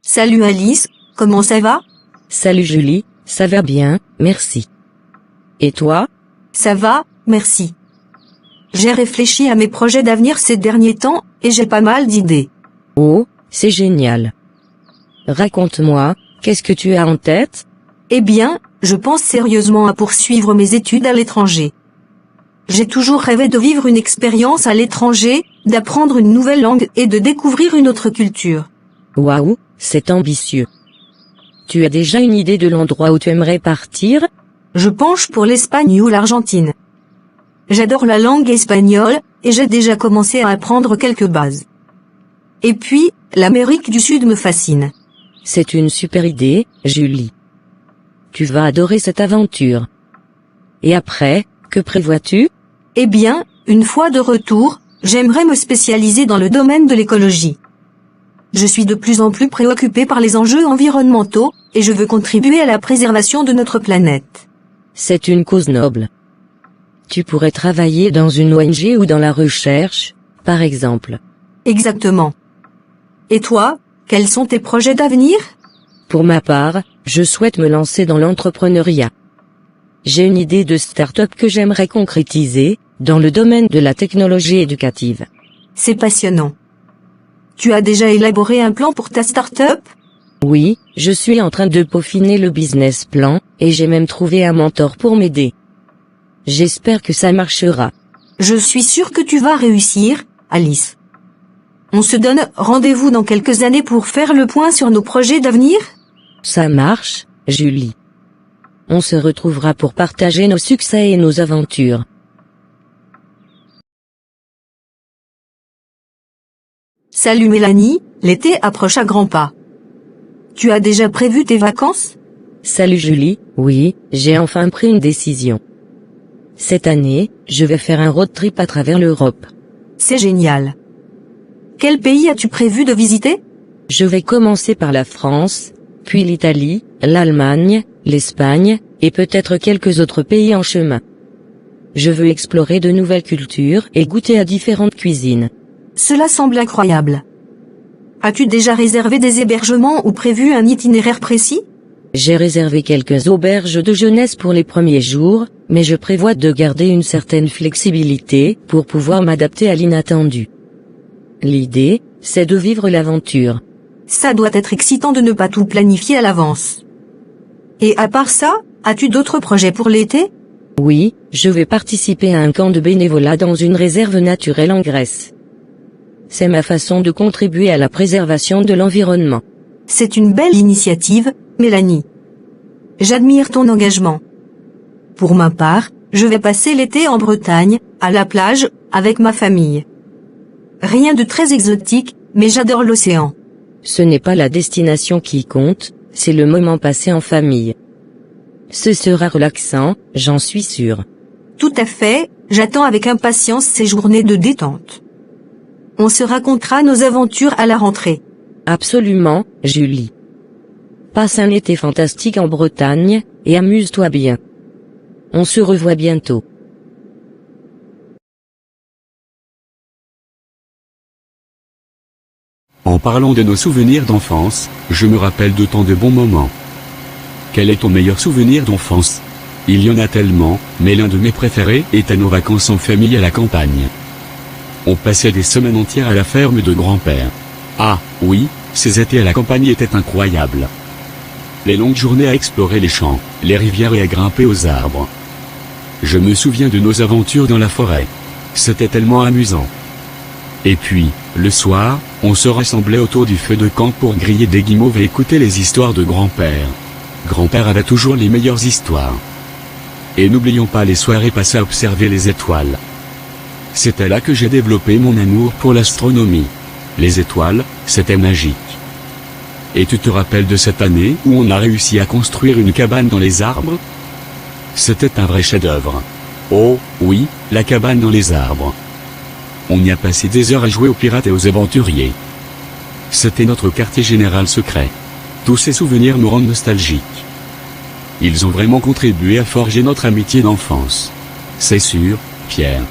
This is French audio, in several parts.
Salut Alice, comment ça va? Salut Julie, ça va bien, merci. Et toi? Ça va, merci. J'ai réfléchi à mes projets d'avenir ces derniers temps, et j'ai pas mal d'idées. Oh, c'est génial. Raconte-moi, qu'est-ce que tu as en tête? Eh bien, je pense sérieusement à poursuivre mes études à l'étranger. J'ai toujours rêvé de vivre une expérience à l'étranger, d'apprendre une nouvelle langue et de découvrir une autre culture. Waouh, c'est ambitieux. Tu as déjà une idée de l'endroit où tu aimerais partir? Je penche pour l'Espagne ou l'Argentine. J'adore la langue espagnole, et j'ai déjà commencé à apprendre quelques bases. Et puis, l'Amérique du Sud me fascine. C'est une super idée, Julie. Tu vas adorer cette aventure. Et après, que prévois-tu? Eh bien, une fois de retour, j'aimerais me spécialiser dans le domaine de l'écologie. Je suis de plus en plus préoccupée par les enjeux environnementaux, et je veux contribuer à la préservation de notre planète. C'est une cause noble. Tu pourrais travailler dans une ONG ou dans la recherche, par exemple. Exactement. Et toi, quels sont tes projets d'avenir? Pour ma part, je souhaite me lancer dans l'entrepreneuriat. J'ai une idée de start-up que j'aimerais concrétiser, dans le domaine de la technologie éducative. C'est passionnant. Tu as déjà élaboré un plan pour ta start-up? Oui, je suis en train de peaufiner le business plan, et j'ai même trouvé un mentor pour m'aider. J'espère que ça marchera. Je suis sûre que tu vas réussir, Alice. On se donne rendez-vous dans quelques années pour faire le point sur nos projets d'avenir? Ça marche, Julie. On se retrouvera pour partager nos succès et nos aventures. Salut Mélanie, l'été approche à grands pas. Tu as déjà prévu tes vacances? Salut Julie, oui, j'ai enfin pris une décision. Cette année, je vais faire un road trip à travers l'Europe. C'est génial. Quel pays as-tu prévu de visiter? Je vais commencer par la France, puis l'Italie, l'Allemagne, l'Espagne, et peut-être quelques autres pays en chemin. Je veux explorer de nouvelles cultures et goûter à différentes cuisines. Cela semble incroyable. As-tu déjà réservé des hébergements ou prévu un itinéraire précis? J'ai réservé quelques auberges de jeunesse pour les premiers jours, mais je prévois de garder une certaine flexibilité pour pouvoir m'adapter à l'inattendu. L'idée, c'est de vivre l'aventure. Ça doit être excitant de ne pas tout planifier à l'avance. Et à part ça, as-tu d'autres projets pour l'été? Oui, je vais participer à un camp de bénévolat dans une réserve naturelle en Grèce. C'est ma façon de contribuer à la préservation de l'environnement. C'est une belle initiative, Mélanie. J'admire ton engagement. Pour ma part, je vais passer l'été en Bretagne, à la plage, avec ma famille. Rien de très exotique, mais j'adore l'océan. Ce n'est pas la destination qui compte, c'est le moment passé en famille. Ce sera relaxant, j'en suis sûre. Tout à fait, j'attends avec impatience ces journées de détente. On se racontera nos aventures à la rentrée. Absolument, Julie. Passe un été fantastique en Bretagne, et amuse-toi bien. On se revoit bientôt. En parlant de nos souvenirs d'enfance, je me rappelle de tant de bons moments. Quel est ton meilleur souvenir d'enfance? Il y en a tellement, mais l'un de mes préférés était nos vacances en famille à la campagne. On passait des semaines entières à la ferme de grand-père. Ah, oui, ces étés à la campagne étaient incroyables. Les longues journées à explorer les champs, les rivières et à grimper aux arbres. Je me souviens de nos aventures dans la forêt. C'était tellement amusant. Et puis, le soir, on se rassemblait autour du feu de camp pour griller des guimauves et écouter les histoires de grand-père. Grand-père avait toujours les meilleures histoires. Et n'oublions pas les soirées passées à observer les étoiles. C'était là que j'ai développé mon amour pour l'astronomie. Les étoiles, c'était magique. Et tu te rappelles de cette année où on a réussi à construire une cabane dans les arbres? C'était un vrai chef-d'œuvre. Oh, oui, la cabane dans les arbres. On y a passé des heures à jouer aux pirates et aux aventuriers. C'était notre quartier général secret. Tous ces souvenirs nous rendent nostalgiques. Ils ont vraiment contribué à forger notre amitié d'enfance. C'est sûr, Pierre.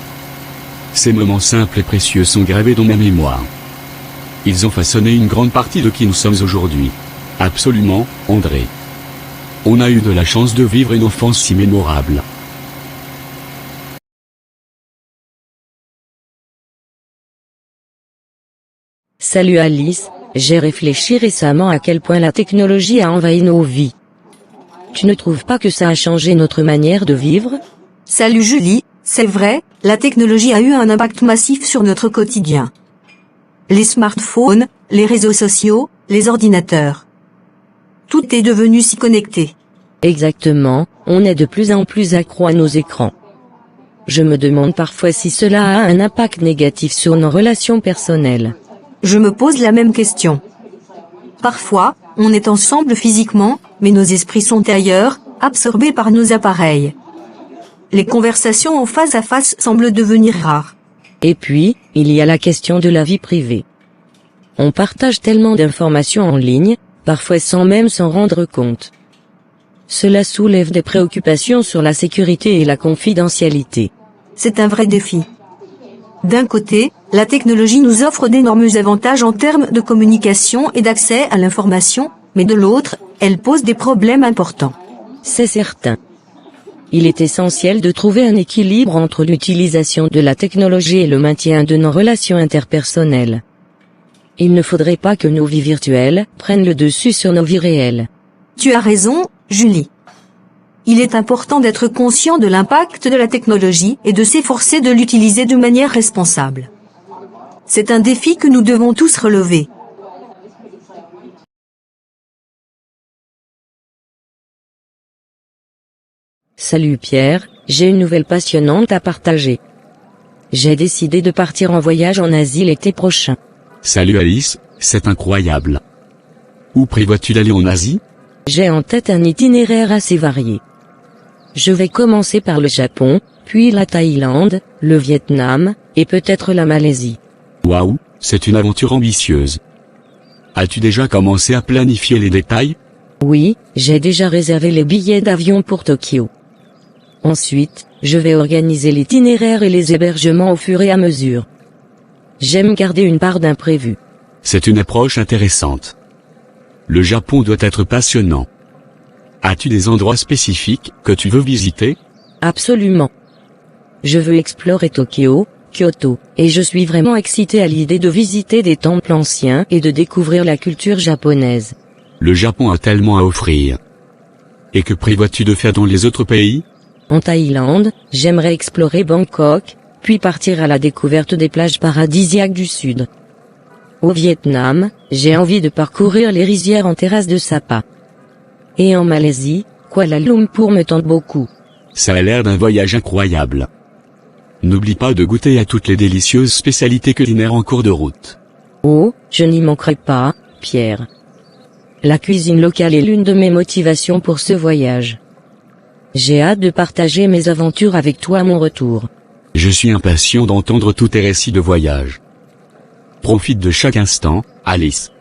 Ces moments simples et précieux sont gravés dans ma mémoire. Ils ont façonné une grande partie de qui nous sommes aujourd'hui. Absolument, André. On a eu de la chance de vivre une enfance si mémorable. Salut Alice, j'ai réfléchi récemment à quel point la technologie a envahi nos vies. Tu ne trouves pas que ça a changé notre manière de vivre? Salut Julie, c'est vrai, la technologie a eu un impact massif sur notre quotidien. Les smartphones, les réseaux sociaux, les ordinateurs. Tout est devenu si connecté. Exactement, on est de plus en plus accro à nos écrans. Je me demande parfois si cela a un impact négatif sur nos relations personnelles. Je me pose la même question. Parfois, on est ensemble physiquement, mais nos esprits sont ailleurs, absorbés par nos appareils. Les conversations en face à face semblent devenir rares. Et puis, il y a la question de la vie privée. On partage tellement d'informations en ligne, parfois sans même s'en rendre compte. Cela soulève des préoccupations sur la sécurité et la confidentialité. C'est un vrai défi. D'un côté, la technologie nous offre d'énormes avantages en termes de communication et d'accès à l'information, mais de l'autre, elle pose des problèmes importants. C'est certain. Il est essentiel de trouver un équilibre entre l'utilisation de la technologie et le maintien de nos relations interpersonnelles. Il ne faudrait pas que nos vies virtuelles prennent le dessus sur nos vies réelles. Tu as raison, Julie. Il est important d'être conscient de l'impact de la technologie et de s'efforcer de l'utiliser de manière responsable. C'est un défi que nous devons tous relever. Salut Pierre, j'ai une nouvelle passionnante à partager. J'ai décidé de partir en voyage en Asie l'été prochain. Salut Alice, c'est incroyable. Où prévois-tu d'aller en Asie? J'ai en tête un itinéraire assez varié. Je vais commencer par le Japon, puis la Thaïlande, le Vietnam, et peut-être la Malaisie. Waouh, c'est une aventure ambitieuse. As-tu déjà commencé à planifier les détails? Oui, j'ai déjà réservé les billets d'avion pour Tokyo. Ensuite, je vais organiser l'itinéraire et les hébergements au fur et à mesure. J'aime garder une part d'imprévu. C'est une approche intéressante. Le Japon doit être passionnant. As-tu des endroits spécifiques que tu veux visiter? Absolument. Je veux explorer Tokyo, Kyoto, et je suis vraiment excité à l'idée de visiter des temples anciens et de découvrir la culture japonaise. Le Japon a tellement à offrir. Et que prévois-tu de faire dans les autres pays? En Thaïlande, j'aimerais explorer Bangkok, puis partir à la découverte des plages paradisiaques du sud. Au Vietnam, j'ai envie de parcourir les rizières en terrasse de Sapa. Et en Malaisie, Kuala Lumpur me tente beaucoup. Ça a l'air d'un voyage incroyable. N'oublie pas de goûter à toutes les délicieuses spécialités culinaires en cours de route. Oh, je n'y manquerai pas, Pierre. La cuisine locale est l'une de mes motivations pour ce voyage. J'ai hâte de partager mes aventures avec toi à mon retour. Je suis impatient d'entendre tous tes récits de voyage. Profite de chaque instant, Alice.